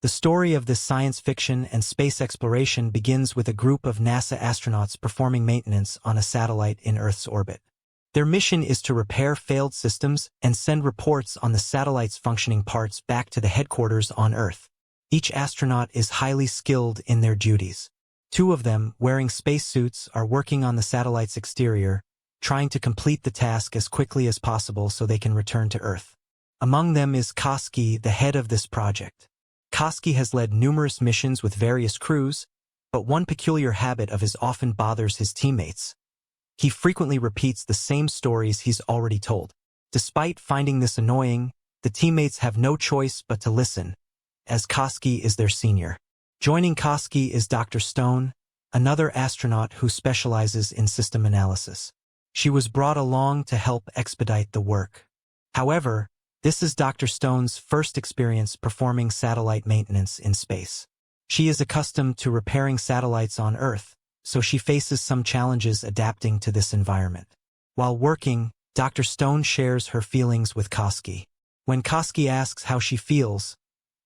The story of this science fiction and space exploration begins with a group of NASA astronauts performing maintenance on a satellite in Earth's orbit. Their mission is to repair failed systems and send reports on the satellite's functioning parts back to the headquarters on Earth. Each astronaut is highly skilled in their duties. Two of them, wearing spacesuits, are working on the satellite's exterior, trying to complete the task as quickly as possible so they can return to Earth. Among them is Kowalski, the head of this project. Kowalski has led numerous missions with various crews, but one peculiar habit of his often bothers his teammates. He frequently repeats the same stories he's already told. Despite finding this annoying, the teammates have no choice but to listen, as Kowalski is their senior. Joining Kowalski is Dr. Stone, another astronaut who specializes in system analysis. She was brought along to help expedite the work. However, this is Dr. Stone's first experience performing satellite maintenance in space. She is accustomed to repairing satellites on Earth, so she faces some challenges adapting to this environment. While working, Dr. Stone shares her feelings with Kowalski. When Kowalski asks how she feels,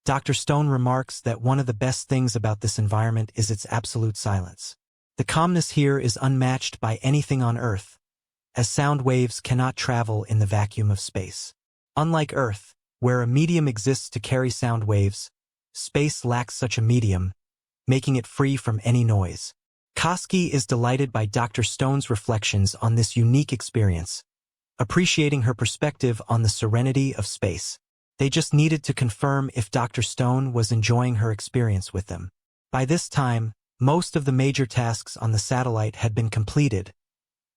Dr. Stone remarks that one of the best things about this environment is its absolute silence. The calmness here is unmatched by anything on Earth, as sound waves cannot travel in the vacuum of space. Unlike Earth, where a medium exists to carry sound waves, space lacks such a medium, making it free from any noise. Kowalski is delighted by Dr. Stone's reflections on this unique experience, appreciating her perspective on the serenity of space. They just needed to confirm if Dr. Stone was enjoying her experience with them. By this time, most of the major tasks on the satellite had been completed,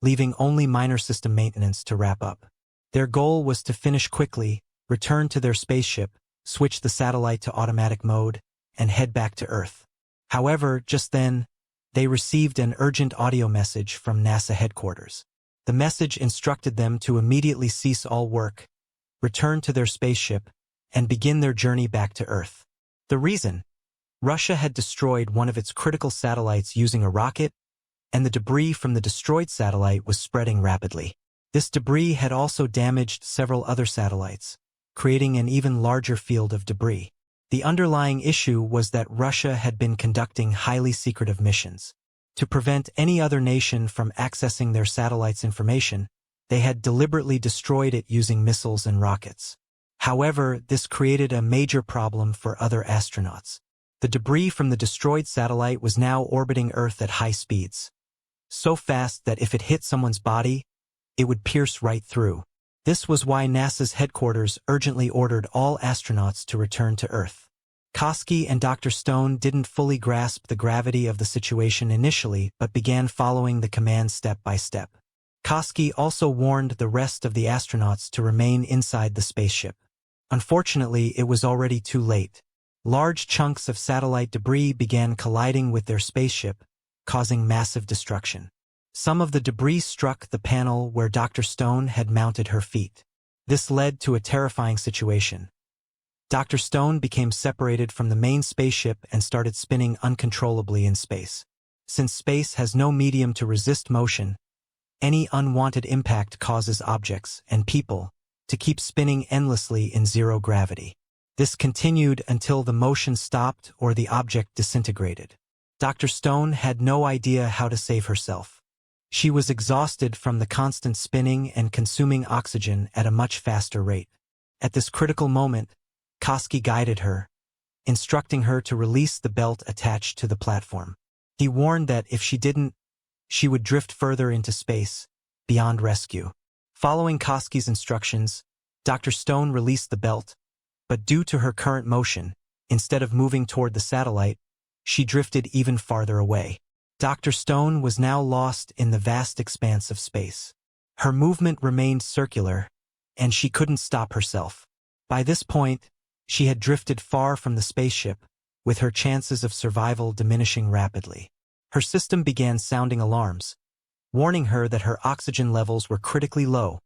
leaving only minor system maintenance to wrap up. Their goal was to finish quickly, return to their spaceship, switch the satellite to automatic mode, and head back to Earth. However, just then, they received an urgent audio message from NASA headquarters. The message instructed them to immediately cease all work, return to their spaceship, and begin their journey back to Earth. The reason? Russia had destroyed one of its critical satellites using a rocket, and the debris from the destroyed satellite was spreading rapidly. This debris had also damaged several other satellites, creating an even larger field of debris. The underlying issue was that Russia had been conducting highly secretive missions. To prevent any other nation from accessing their satellite's information, they had deliberately destroyed it using missiles and rockets. However, this created a major problem for other astronauts. The debris from the destroyed satellite was now orbiting Earth at high speeds, so fast that if it hit someone's body, it would pierce right through. This was why NASA's headquarters urgently ordered all astronauts to return to Earth. Kowalski and Dr. Stone didn't fully grasp the gravity of the situation initially, but began following the command step by step. Kowalski also warned the rest of the astronauts to remain inside the spaceship. Unfortunately, it was already too late. Large chunks of satellite debris began colliding with their spaceship, causing massive destruction. Some of the debris struck the panel where Dr. Stone had mounted her feet. This led to a terrifying situation. Dr. Stone became separated from the main spaceship and started spinning uncontrollably in space. Since space has no medium to resist motion, any unwanted impact causes objects and people to keep spinning endlessly in zero gravity. This continued until the motion stopped or the object disintegrated. Dr. Stone had no idea how to save herself. She was exhausted from the constant spinning and consuming oxygen at a much faster rate. At this critical moment, Kowalski guided her, instructing her to release the belt attached to the platform. He warned that if she didn't, she would drift further into space, beyond rescue. Following Kowalski's instructions, Dr. Stone released the belt, but due to her current motion, instead of moving toward the satellite, she drifted even farther away. Dr. Stone was now lost in the vast expanse of space. Her movement remained circular, and she couldn't stop herself. By this point, she had drifted far from the spaceship, with her chances of survival diminishing rapidly. Her system began sounding alarms, warning her that her oxygen levels were critically low,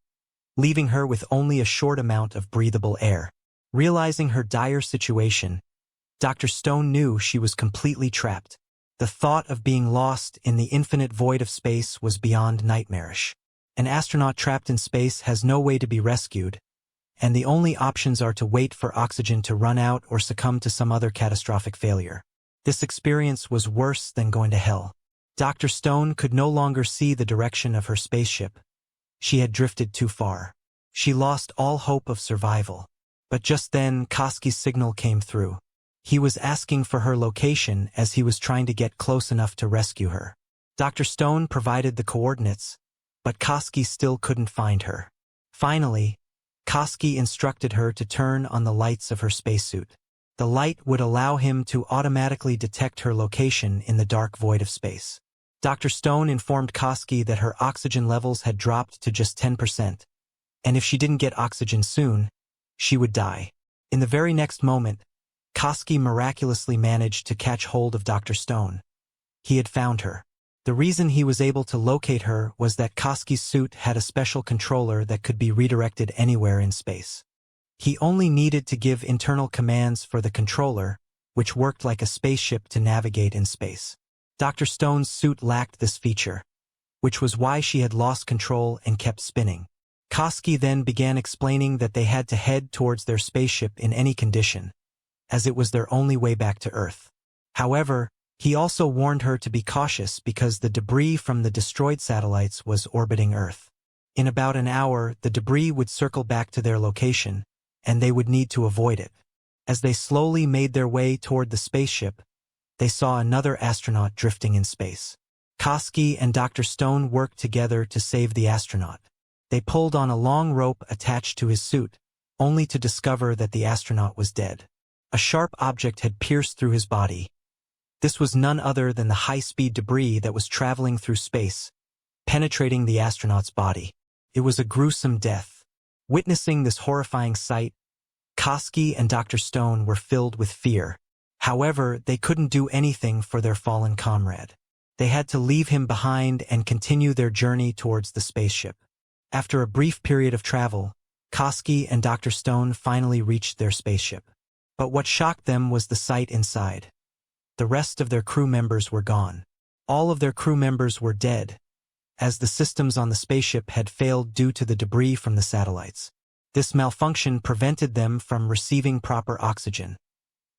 leaving her with only a short amount of breathable air. Realizing her dire situation, Dr. Stone knew she was completely trapped. The thought of being lost in the infinite void of space was beyond nightmarish. An astronaut trapped in space has no way to be rescued, and the only options are to wait for oxygen to run out or succumb to some other catastrophic failure. This experience was worse than going to hell. Dr. Stone could no longer see the direction of her spaceship. She had drifted too far. She lost all hope of survival. But just then, Kowalski's signal came through. He was asking for her location as he was trying to get close enough to rescue her. Dr. Stone provided the coordinates, but Kowalski still couldn't find her. Finally, Kowalski instructed her to turn on the lights of her spacesuit. The light would allow him to automatically detect her location in the dark void of space. Dr. Stone informed Kowalski that her oxygen levels had dropped to just 10%, and if she didn't get oxygen soon, she would die. In the very next moment, Kowalski miraculously managed to catch hold of Dr. Stone. He had found her. The reason he was able to locate her was that Kowalski's suit had a special controller that could be redirected anywhere in space. He only needed to give internal commands for the controller, which worked like a spaceship to navigate in space. Dr. Stone's suit lacked this feature, which was why she had lost control and kept spinning. Kowalski then began explaining that they had to head towards their spaceship in any condition, as it was their only way back to Earth. However, he also warned her to be cautious because the debris from the destroyed satellites was orbiting Earth. In about an hour, the debris would circle back to their location, and they would need to avoid it. As they slowly made their way toward the spaceship, they saw another astronaut drifting in space. Kowalski and Dr. Stone worked together to save the astronaut. They pulled on a long rope attached to his suit, only to discover that the astronaut was dead. A sharp object had pierced through his body. This was none other than the high-speed debris that was traveling through space, penetrating the astronaut's body. It was a gruesome death. Witnessing this horrifying sight, Kowalski and Dr. Stone were filled with fear. However, they couldn't do anything for their fallen comrade. They had to leave him behind and continue their journey towards the spaceship. After a brief period of travel, Kowalski and Dr. Stone finally reached their spaceship. But what shocked them was the sight inside. The rest of their crew members were gone. All of their crew members were dead, as the systems on the spaceship had failed due to the debris from the satellites. This malfunction prevented them from receiving proper oxygen,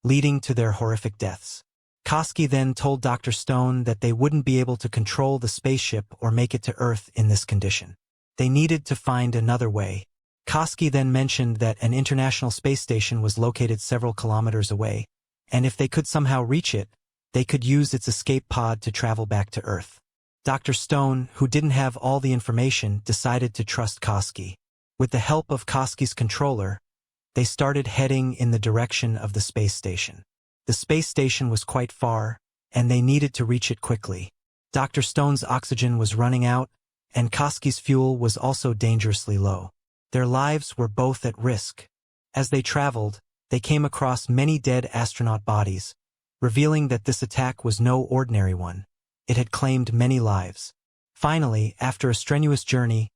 leading to their horrific deaths. Kowalski then told Dr. Stone that they wouldn't be able to control the spaceship or make it to Earth in this condition. They needed to find another way. Kowalski then mentioned that an international space station was located several kilometers away, and if they could somehow reach it, they could use its escape pod to travel back to Earth. Dr. Stone, who didn't have all the information, decided to trust Kowalski. With the help of Kowalski's controller, they started heading in the direction of the space station. The space station was quite far, and they needed to reach it quickly. Dr. Stone's oxygen was running out, and Kowalski's fuel was also dangerously low. Their lives were both at risk. As they traveled, they came across many dead astronaut bodies, revealing that this attack was no ordinary one. It had claimed many lives. Finally, after a strenuous journey,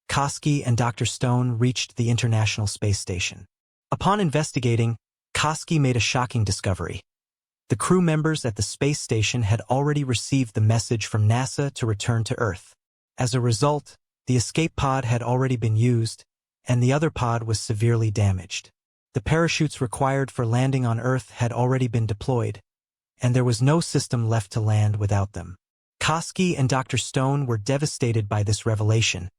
Kowalski and Dr. Stone reached the International Space Station. Upon investigating, Kowalski made a shocking discovery. The crew members at the space station had already received the message from NASA to return to Earth. As a result, the escape pod had already been used, and the other pod was severely damaged. The parachutes required for landing on Earth had already been deployed, and there was no system left to land without them. Kowalski and Dr. Stone were devastated by this revelation,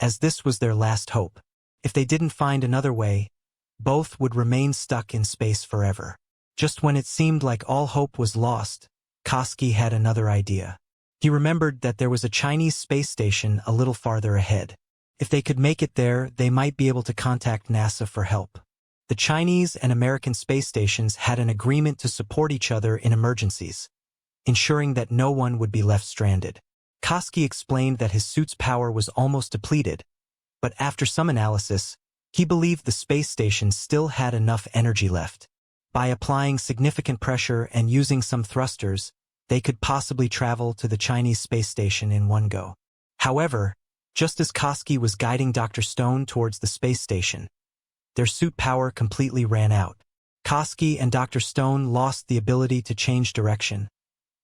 as this was their last hope. If they didn't find another way, both would remain stuck in space forever. Just when it seemed like all hope was lost, Kowalski had another idea. He remembered that there was a Chinese space station a little farther ahead. If they could make it there, they might be able to contact NASA for help. The Chinese and American space stations had an agreement to support each other in emergencies, ensuring that no one would be left stranded. Kowalski explained that his suit's power was almost depleted, but after some analysis, he believed the space station still had enough energy left. By applying significant pressure and using some thrusters, they could possibly travel to the Chinese space station in one go. However, just as Kowalski was guiding Dr. Stone towards the space station, their suit power completely ran out. Kowalski and Dr. Stone lost the ability to change direction,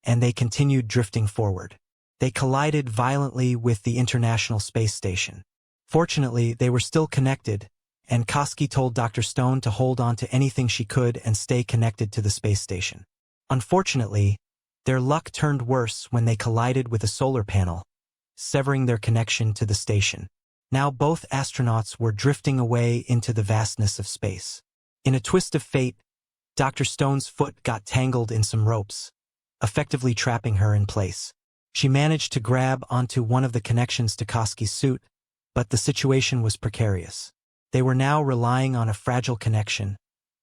and they continued drifting forward. They collided violently with the International Space Station. Fortunately, they were still connected, and Kowalski told Dr. Stone to hold on to anything she could and stay connected to the space station. Unfortunately, their luck turned worse when they collided with a solar panel, severing their connection to the station. Now both astronauts were drifting away into the vastness of space. In a twist of fate, Dr. Stone's foot got tangled in some ropes, effectively trapping her in place. She managed to grab onto one of the connections to Kowalski's suit, but the situation was precarious. They were now relying on a fragile connection,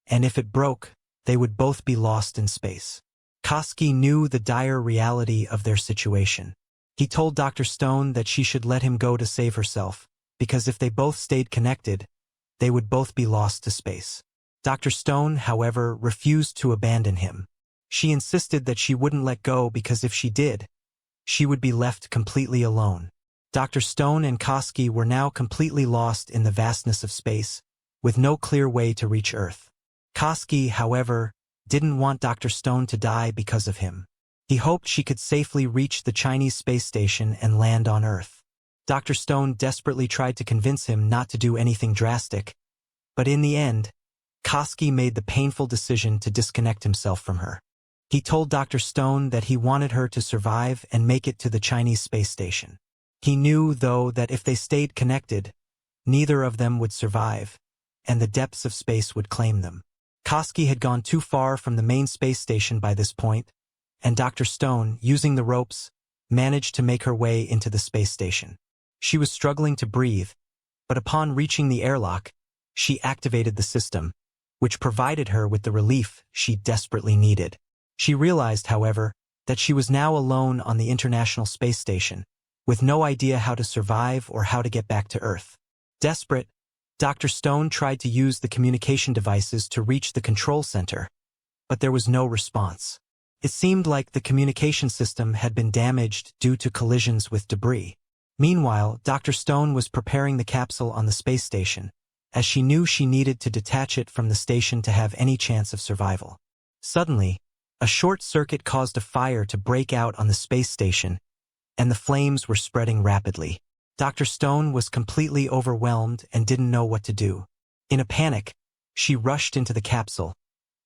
and if it broke, they would both be lost in space. Kowalski knew the dire reality of their situation. He told Dr. Stone that she should let him go to save herself, because if they both stayed connected, they would both be lost to space. Dr. Stone, however, refused to abandon him. She insisted that she wouldn't let go because if she did, she would be left completely alone. Dr. Stone and Kowalski were now completely lost in the vastness of space, with no clear way to reach Earth. Kowalski, however, didn't want Dr. Stone to die because of him. He hoped she could safely reach the Chinese space station and land on Earth. Dr. Stone desperately tried to convince him not to do anything drastic, but in the end, Kowalski made the painful decision to disconnect himself from her. He told Dr. Stone that he wanted her to survive and make it to the Chinese space station. He knew, though, that if they stayed connected, neither of them would survive, and the depths of space would claim them. Kowalski had gone too far from the main space station by this point, and Dr. Stone, using the ropes, managed to make her way into the space station. She was struggling to breathe, but upon reaching the airlock, she activated the system, which provided her with the relief she desperately needed. She realized, however, that she was now alone on the International Space Station, with no idea how to survive or how to get back to Earth. Desperate, Dr. Stone tried to use the communication devices to reach the control center, but there was no response. It seemed like the communication system had been damaged due to collisions with debris. Meanwhile, Dr. Stone was preparing the capsule on the space station, as she knew she needed to detach it from the station to have any chance of survival. Suddenly, a short circuit caused a fire to break out on the space station, and the flames were spreading rapidly. Dr. Stone was completely overwhelmed and didn't know what to do. In a panic, she rushed into the capsule,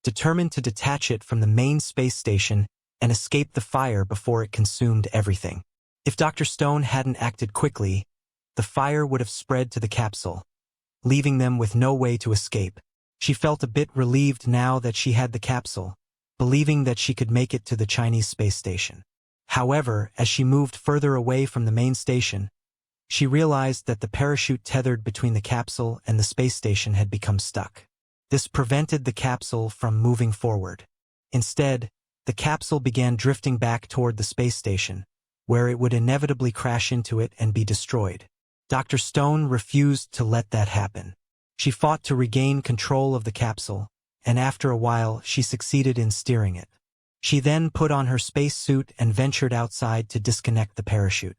determined to detach it from the main space station and escape the fire before it consumed everything. If Dr. Stone hadn't acted quickly, the fire would have spread to the capsule, leaving them with no way to escape. She felt a bit relieved now that she had the capsule, believing that she could make it to the Chinese space station. However, as she moved further away from the main station, she realized that the parachute tethered between the capsule and the space station had become stuck. This prevented the capsule from moving forward. Instead, the capsule began drifting back toward the space station, where it would inevitably crash into it and be destroyed. Dr. Stone refused to let that happen. She fought to regain control of the capsule, and after a while she succeeded in steering it. She then put on her space suit and ventured outside to disconnect the parachute.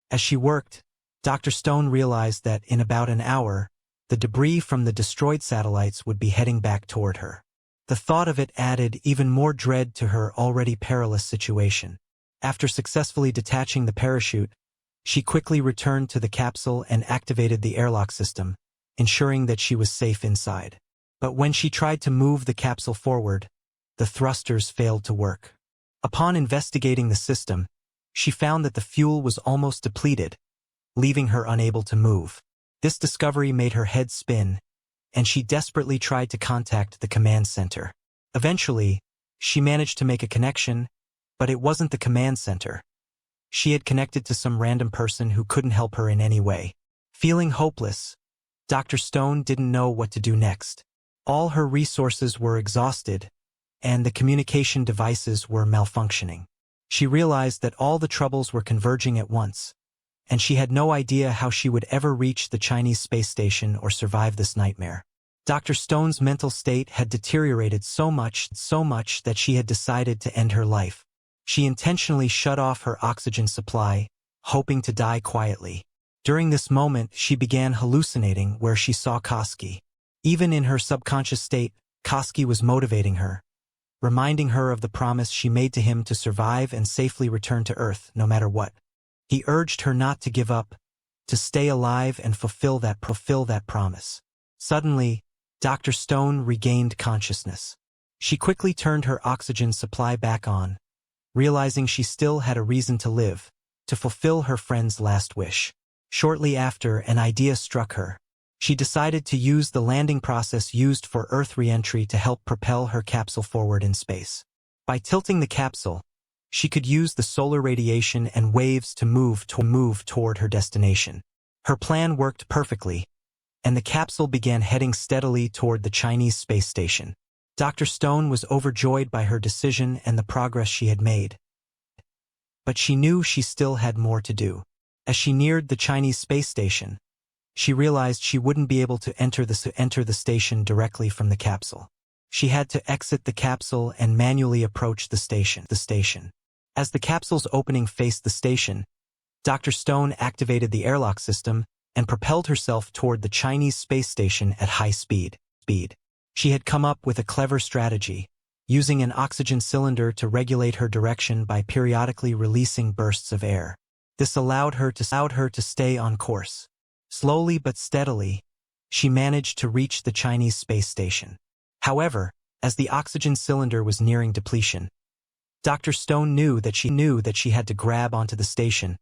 As she worked, Dr. Stone realized that in about an hour, the debris from the destroyed satellites would be heading back toward her. The thought of it added even more dread to her already perilous situation. After successfully detaching the parachute, she quickly returned to the capsule and activated the airlock system, ensuring that she was safe inside. But when she tried to move the capsule forward, the thrusters failed to work. Upon investigating the system, she found that the fuel was almost depleted, leaving her unable to move. This discovery made her head spin, and she desperately tried to contact the command center. Eventually, she managed to make a connection, but it wasn't the command center. She had connected to some random person who couldn't help her in any way. Feeling hopeless, Dr. Stone didn't know what to do next. All her resources were exhausted, and the communication devices were malfunctioning. She realized that all the troubles were converging at once, and she had no idea how she would ever reach the Chinese space station or survive this nightmare. Dr. Stone's mental state had deteriorated so much that she had decided to end her life. She intentionally shut off her oxygen supply, hoping to die quietly. During this moment, she began hallucinating where she saw Kowalski. Even in her subconscious state, Kowalski was motivating her, reminding her of the promise she made to him to survive and safely return to Earth, no matter what. He urged her not to give up, to stay alive and fulfill that promise. Suddenly, Dr. Stone regained consciousness. She quickly turned her oxygen supply back on, realizing she still had a reason to live, to fulfill her friend's last wish. Shortly after, an idea struck her. She decided to use the landing process used for Earth re-entry to help propel her capsule forward in space. By tilting the capsule, she could use the solar radiation and waves to move toward her destination. Her plan worked perfectly, and the capsule began heading steadily toward the Chinese space station. Dr. Stone was overjoyed by her decision and the progress she had made. But she knew she still had more to do. As she neared the Chinese space station, she realized she wouldn't be able to enter the station directly from the capsule. She had to exit the capsule and manually approach the station. As the capsule's opening faced the station, Dr. Stone activated the airlock system and propelled herself toward the Chinese space station at high speed. She had come up with a clever strategy, using an oxygen cylinder to regulate her direction by periodically releasing bursts of air. This allowed her to stay on course. Slowly but steadily, she managed to reach the Chinese space station. However, as the oxygen cylinder was nearing depletion, Dr. Stone knew that she had to grab onto the station,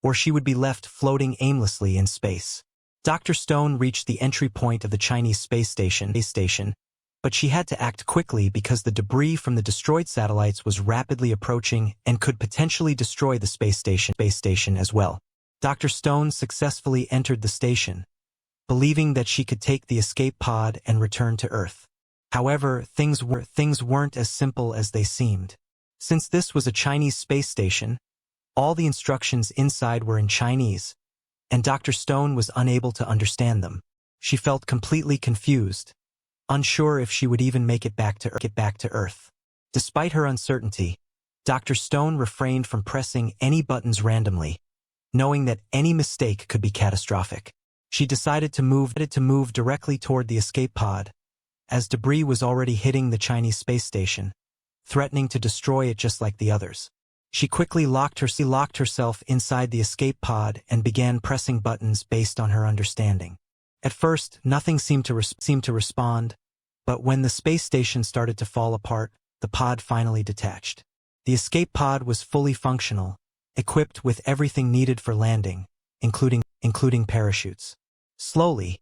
or she would be left floating aimlessly in space. Dr. Stone reached the entry point of the Chinese space station, but she had to act quickly because the debris from the destroyed satellites was rapidly approaching and could potentially destroy the space station as well. Dr. Stone successfully entered the station, believing that she could take the escape pod and return to Earth. However, things weren't as simple as they seemed. Since this was a Chinese space station, all the instructions inside were in Chinese, and Dr. Stone was unable to understand them. She felt completely confused, unsure if she would even make it back to Earth. Despite her uncertainty, Dr. Stone refrained from pressing any buttons randomly, knowing that any mistake could be catastrophic. She decided to move directly toward the escape pod, as debris was already hitting the Chinese space station, threatening to destroy it just like the others. She quickly locked herself inside the escape pod and began pressing buttons based on her understanding. At first, nothing seemed to respond, but when the space station started to fall apart, the pod finally detached. The escape pod was fully functional, equipped with everything needed for landing, including parachutes. Slowly,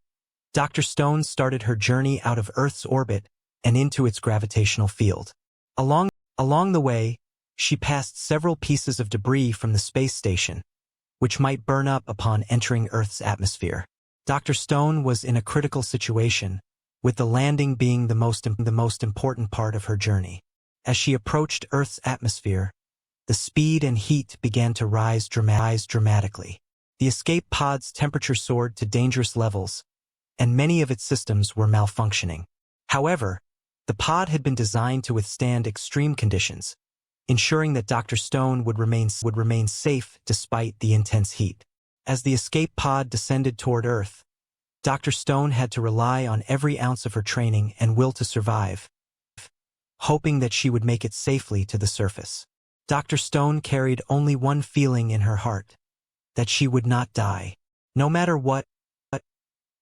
Dr. Stone started her journey out of Earth's orbit and into its gravitational field. Along the way, she passed several pieces of debris from the space station, which might burn up upon entering Earth's atmosphere. Dr. Stone was in a critical situation, with the landing being the most important part of her journey. As she approached Earth's atmosphere, the speed and heat began to rise dramatically. The escape pod's temperature soared to dangerous levels, and many of its systems were malfunctioning. However, the pod had been designed to withstand extreme conditions, ensuring that Dr. Stone would remain safe despite the intense heat. As the escape pod descended toward Earth, Dr. Stone had to rely on every ounce of her training and will to survive, hoping that she would make it safely to the surface. Dr. Stone carried only one feeling in her heart, that she would not die. No matter what,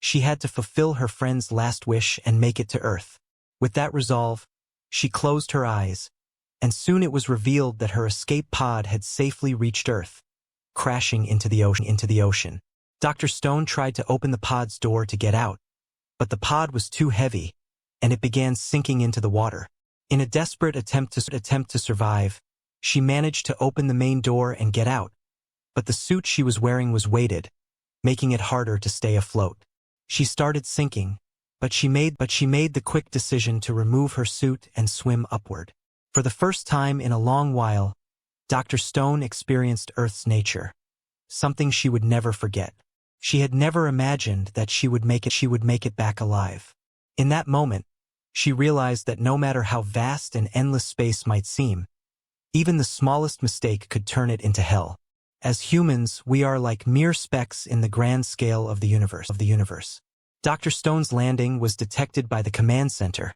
she had to fulfill her friend's last wish and make it to Earth. With that resolve, she closed her eyes, and soon it was revealed that her escape pod had safely reached Earth, crashing into the ocean. Dr. Stone tried to open the pod's door to get out, but the pod was too heavy, and it began sinking into the water. In a desperate attempt to survive, she managed to open the main door and get out, but the suit she was wearing was weighted, making it harder to stay afloat. She started sinking, but she made the quick decision to remove her suit and swim upward. For the first time in a long while, Dr. Stone experienced Earth's nature, something she would never forget. She had never imagined that she would make it back alive. In that moment, she realized that no matter how vast and endless space might seem, even the smallest mistake could turn it into hell. As humans, we are like mere specks in the grand scale of the universe. Dr. Stone's landing was detected by the command center,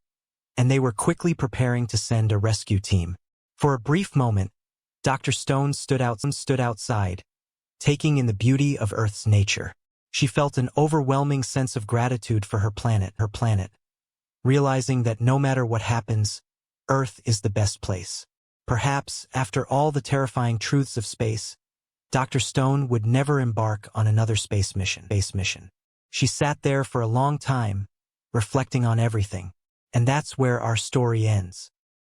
and they were quickly preparing to send a rescue team. For a brief moment, Dr. Stone stood outside, taking in the beauty of Earth's nature. She felt an overwhelming sense of gratitude for her planet, realizing that no matter what happens, Earth is the best place. Perhaps, after all the terrifying truths of space, Dr. Stone would never embark on another space mission. She sat there for a long time, reflecting on everything. And that's where our story ends.